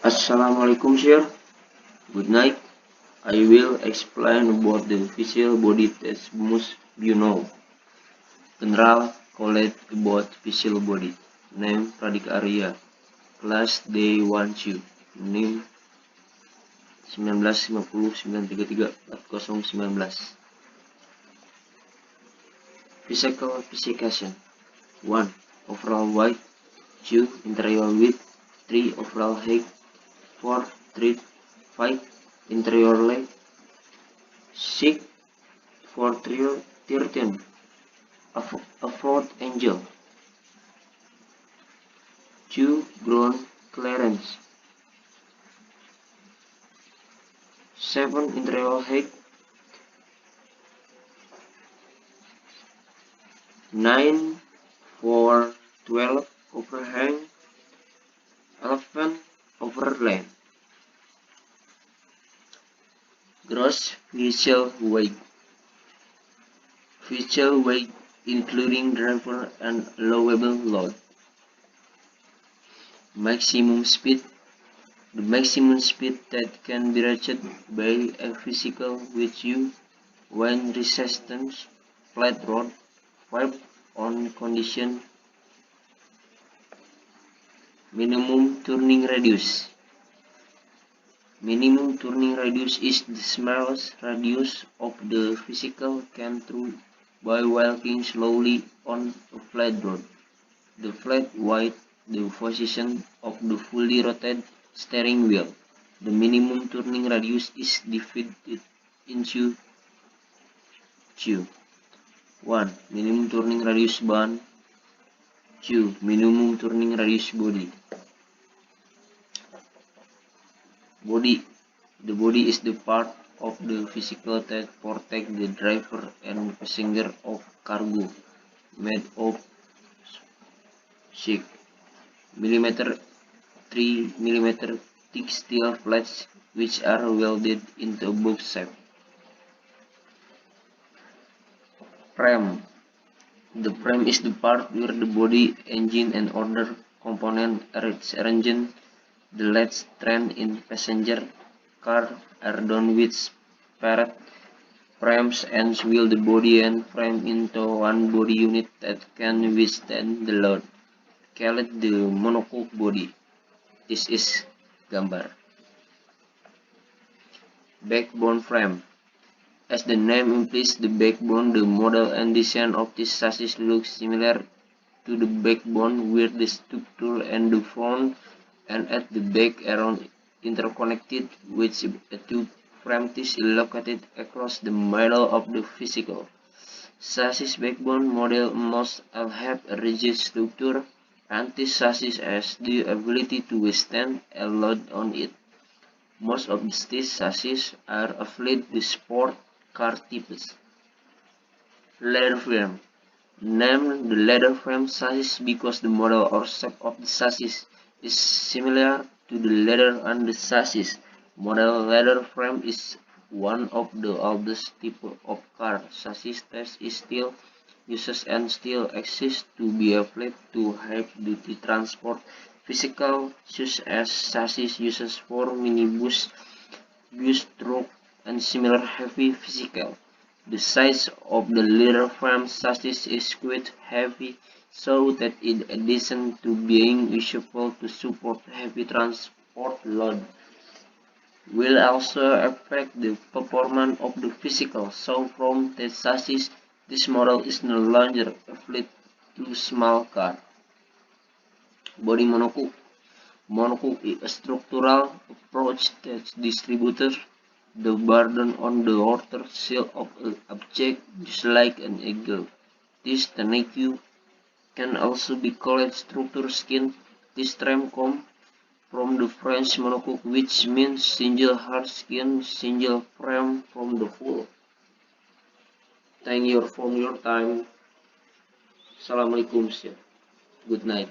Assalamualaikum sir. Good night. I will explain about the physical body that most you know. General college about physical body. Name Pradik Arya. Class Day 1 2. Name 1950-933-4019. Physical classification. 1. Overall weight. 2. Interior width. 3. Overall height. 4. 3. 5. Interior length. 6. 4. 13. Afford angel. 2. Ground clearance. 7. Interior height. 9. 4. 12. Overhang. 11. Overland. Gross visual weight. Visual weight including driver and allowable load. Maximum speed. The maximum speed that can be reached by a vehicle with you when resistance, flat road, 5 on condition. Minimum turning radius. Minimum turning radius is the smallest radius of the vehicle can through by walking slowly on a flat road. The flat weight the position of the fully rotated steering wheel. The minimum turning radius is divided into 2. 1. Minimum turning radius ban. 2. Minimum turning radius body. Body. The body is the part of the vehicle that protects the driver and passenger of cargo, made of 6 mm 3 mm thick steel plates which are welded into a box shape. Frame. The frame is the part where the body, engine and other components are arranged. The latch train in passenger car are done with separate frames and wheel the body and frame into one body unit that can withstand the load, called the monocoque body. This is gambar. Backbone frame. As the name implies, the backbone, the model and design of this chassis looks similar to the backbone, where the structure and the front and at the back are interconnected with a tube frame is located across the middle of the vehicle. Chassis backbone model must have a rigid structure, and this chassis has the ability to withstand a load on it. Most of these chassis are affiliated with sport car types. Leather frame. Named the leather frame chassis because the model or shape of the chassis is similar to the leather on the chassis. Model leather frame is one of the oldest types of car chassis that is still used and still exists to be applied to heavy-duty transport vehicles such as chassis used for minibus, bus, truck, and similar heavy vehicles. The size of the leather frame chassis is quite heavy, so that in addition to being useful to support heavy transport load, will also affect the performance of the vehicle. So from the chassis, this model is no longer applied to small car. Body monocoque. Monocoque is a structural approach that distributes the burden on the outer shell of an object just like an eagle. This technique can also be called structure skin. This term comes from the French monocoque, which means single hard skin, single frame from the full. Thank you for your time. Assalamualaikum. Good night.